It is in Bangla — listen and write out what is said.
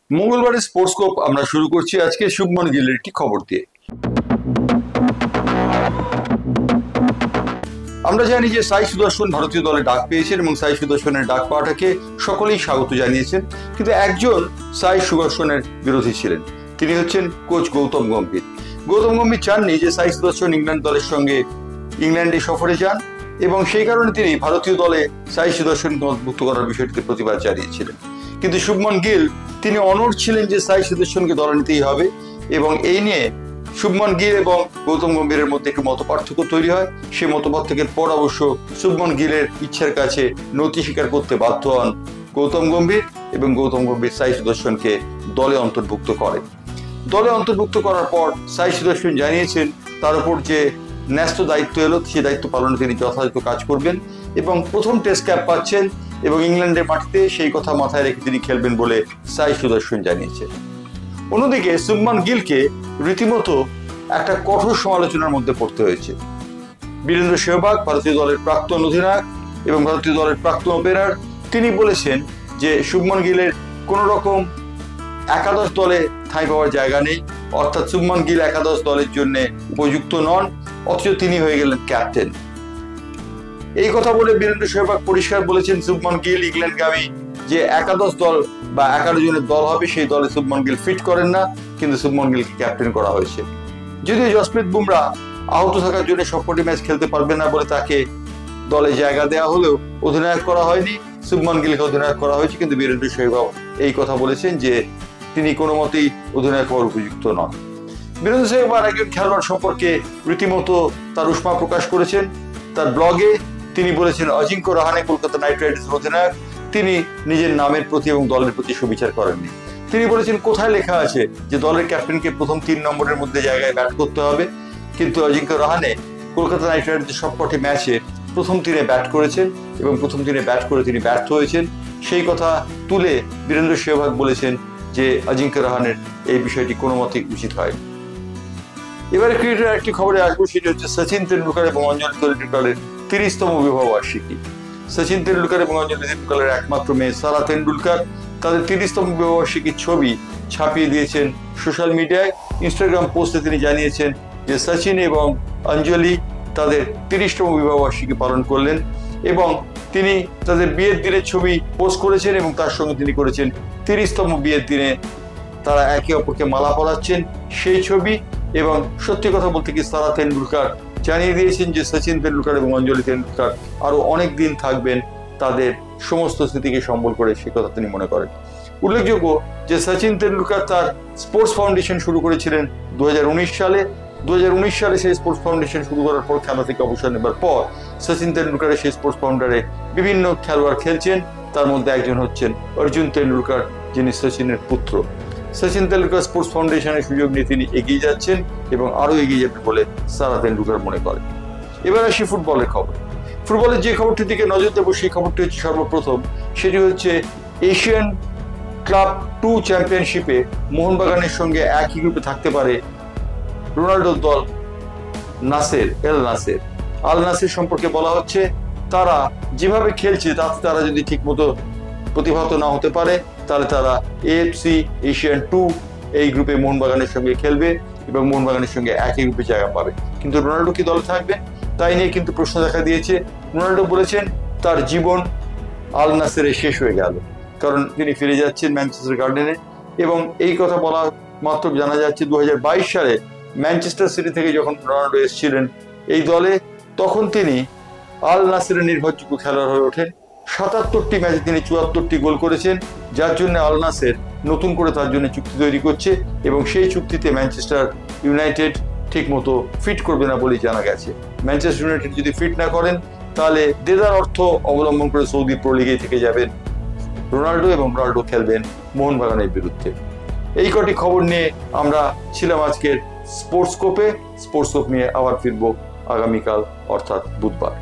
মঙ্গলবারের স্পোর্টস্কোপ আমরা শুরু করছি আজকে শুভমন গিলের একটি খবর দিয়ে। আমরা জানি যে সাই সুদর্শন ভারতীয় দলে ডাক পেয়েছেন এবং সাই সুদর্শনের ডাক পাওয়াটাকে সকলেই স্বাগত জানিয়েছেন, কিন্তু একজন সাই সুদর্শনের বিরোধী ছিলেন। তিনি হচ্ছেন কোচ গৌতম গম্ভীর। গৌতম গম্ভীর চাননি যে সাই সুদর্শন ইংল্যান্ড দলের সঙ্গে ইংল্যান্ডে সফরে যান এবং সেই কারণে তিনি ভারতীয় দলে সাই সুদর্শনকে অন্তর্ভুক্ত করার বিষয়টিতে প্রতিবাদ জানিয়েছিলেন। কিন্তু শুভমন গিল তিনি অনড় ছিলেন যে সাই সুদর্শনকে দলে নিতেই হবে এবং এই নিয়ে শুভমন গিল এবং গৌতম গম্ভীরের মধ্যে একটি মতপার্থক্য তৈরি হয়। সেই মতপার্থক্যের পর অবশ্য শুভমন গিলের ইচ্ছার কাছে নতি স্বীকার করতে বাধ্য হন গৌতম গম্ভীর এবং গৌতম গম্ভীর সাই সুদর্শনকে দলে অন্তর্ভুক্ত করেন। দলে অন্তর্ভুক্ত করার পর সাই সুদর্শন জানিয়েছেন তার উপর যে ন্যস্ত দায়িত্ব এলো সেই দায়িত্ব পালনে তিনি যথাযথ কাজ করবেন এবং প্রথম টেস্ট ক্যাপ পাচ্ছেন এবং ইংল্যান্ডের মাটিতে সেই কথা মাথায় রেখে তিনি খেলবেন বলে সাই সুদর্শন জানিয়েছেন। অন্যদিকে শুভমন গিলকে রীতিমতো একটা কঠোর সমালোচনার মধ্যে পড়তে হয়েছে। বীরেন্দ্র সেহবাগ ভারতীয় দলের প্রাক্তন অধিনায়ক এবং ভারতীয় দলের প্রাক্তন ওপেনার, তিনি বলেছেন যে শুভমন গিলের কোন রকম একাদশ দলে ঠাঁই পাওয়ার জায়গা নেই, অর্থাৎ শুভমন গিল একাদশ দলের জন্য উপযুক্ত নন, অথচ তিনি হয়ে গেলেন ক্যাপ্টেন। এই কথা বলে বীরেন্দ্র সেহবাগ পরিষ্কার বলেছেন শুভমন গিল ইংল্যান্ডগামী যে একাদশ দল বা 11 জনের দল হবে সেই দলে শুভমন গিল ফিট করেন না, কিন্তু শুভমন গিলকে ক্যাপ্টেন করা হয়েছে। যদিও জসপ্রীত বুমরা আহত থাকার জন্য সবকটি ম্যাচ খেলতে পারবে না বলে তাকে দলে জায়গা দেওয়া হলেও অধিনায়ক করা হয়নি, শুভমন গিলকে অধিনায়ক করা হয়েছে। কিন্তু বীরেন্দ্র সেহবাগ এই কথা বলেছেন যে তিনি কোনো মতেই অধিনায়ক হওয়ার উপযুক্ত নন। বীরেন্দ্র সেহবাগ একজন খেলোয়াড় সম্পর্কে রীতিমতো তার উষ্মা প্রকাশ করেছেন। তার ব্লগে তিনি বলেছেন অজিঙ্ক্য রাহানে কলকাতা নাইট রাইডার্সের অধিনায়ক, তিনি নিজের নামের প্রতি এবং দলের প্রতি সুবিচার করেননি। তিনি বলেছেন কোথায় লেখা আছে যে দলের ক্যাপ্টেনকে প্রথম 3 নম্বরের মধ্যে জায়গায় ব্যাট করতে হবে, কিন্তু অজিঙ্ক্য রাহানে কলকাতা নাইট রাইডার্সের সবকটি ম্যাচে প্রথম 3-এ ব্যাট করেছেন এবং প্রথম 3-এ ব্যাট করে তিনি ব্যর্থ হয়েছেন। সেই কথা তুলে বীরেন্দ্র সেহবাগ বলেছেন যে অজিঙ্ক্য রাহানের এই বিষয়টি কোনো মতেই উচিত হয়। এবারে ক্রিকেটের একটি খবরে আসবো, সেটি হচ্ছে সচিন তেন্ডুলকর এবং অঞ্জলি তেন্ডুলকরের 30তম বিবাহ বার্ষিকী। সচিন তেন্ডুলকর এবং অঞ্জলি তেন্ডুলকরের একমাত্র মেয়ে সারা তেন্ডুলকর তাদের 30তম বিবাহ বার্ষিকীর ছবি ছাপিয়ে দিয়েছেন সোশ্যাল মিডিয়ায়। ইনস্টাগ্রাম পোস্টে তিনি জানিয়েছেন যে সচিন এবং অঞ্জলি তাদের 30তম বিবাহ বার্ষিকী পালন করলেন এবং তিনি তাদের বিয়ের দিনের ছবি পোস্ট করেছেন এবং তার সঙ্গে তিনি করেছেন 30তম বিয়ের দিনে তারা একে অপরকে মালা পরাচ্ছেন সেই ছবি। এবং সত্যি কথা বলতে কি সারা তেন্ডুলকর জানিয়ে দিয়েছেন যে সচিন তেন্ডুলকর এবং অঞ্জলি তেন্ডুলকর আরো অনেক দিন থাকবেন, তাদের সমস্ত স্মৃতিকে সম্বল করে সে কথা তিনি মনে করেন। উল্লেখযোগ্য যে সচিন তেন্ডুলকর তার স্পোর্টস ফাউন্ডেশন শুরু করেছিলেন 2019 সালে। 2019 সালে সেই স্পোর্টস ফাউন্ডেশন শুরু করার পর খেলা থেকে অবসর নেবার পর সচিন তেন্ডুলকরের সেই স্পোর্টস ফাউন্ডারে বিভিন্ন খেলোয়াড় খেলছেন, তার মধ্যে একজন হচ্ছেন অর্জুন তেন্ডুলকর, যিনি সচিনের পুত্র। সচিন তেন্ডুলকর স্পোর্টস ফাউন্ডেশনের সুযোগ নিয়ে তিনি এগিয়ে যাচ্ছেন এবং আরো এগিয়ে যাবেন বলে সারা তেন্ডুলকর মনে করেন। এবার আসি ফুটবলের খবর। ফুটবলের যে খবরটির দিকে নজর দেবো সেই খবরটি হচ্ছে সর্বপ্রথম, সেটি হচ্ছে এশিয়ান ক্লাব 2 চ্যাম্পিয়নশিপে মোহনবাগানের সঙ্গে একই গ্রুপে থাকতে পারে রোনাল্ডোর দল নাসের আল নাসের সম্পর্কে বলা হচ্ছে তারা যেভাবে খেলছে তাতে তারা যদি ঠিকমতো প্রতিহত না হতে পারে তাহলে তারা এএফসি এশিয়ান 2 এই গ্রুপে মোহনবাগানের সঙ্গে খেলবে এবং মোহনবাগানের সঙ্গে একই গ্রুপে জায়গা পাবে। কিন্তু রোনাল্ডো কি দলে থাকবে তাই নিয়ে কিন্তু প্রশ্ন দেখা দিয়েছে। রোনাল্ডো বলেছেন তার জীবন আল নাসেরে শেষ হয়ে গেল, কারণ তিনি ফিরে যাচ্ছেন ম্যানচেস্টার গার্ডেনে এবং এই কথা বলা মাত্র জানা যাচ্ছে 2022 সালে ম্যানচেস্টার সিটি থেকে যখন রোনাল্ডো এসেছিলেন এই দলে তখন তিনি আল নাসেরের নির্ভরযোগ্য খেলোয়াড় হয়ে ওঠেন। 77টি ম্যাচে তিনি 74টি গোল করেছেন, যার জন্য আল নাসের নতুন করে তার জন্য চুক্তি তৈরি করছে এবং সেই চুক্তিতে ম্যানচেস্টার ইউনাইটেড ঠিক মতো ফিট করবে না বলেই জানা গেছে। ম্যানচেস্টার ইউনাইটেড যদি ফিট না করেন তাহলে দেদার অর্থ অবলম্বন করে সৌদি প্রো লিগে থেকে যাবেন রোনাল্ডো এবং রোনাল্ডো খেলবেন মোহনবাগানের বিরুদ্ধে। এই কটি খবর নিয়ে আমরা ছিলাম আজকের স্পোর্টস্কোপে। স্পোর্টস্কোপ নিয়ে আবার ফিরবো আগামীকাল অর্থাৎ বুধবার।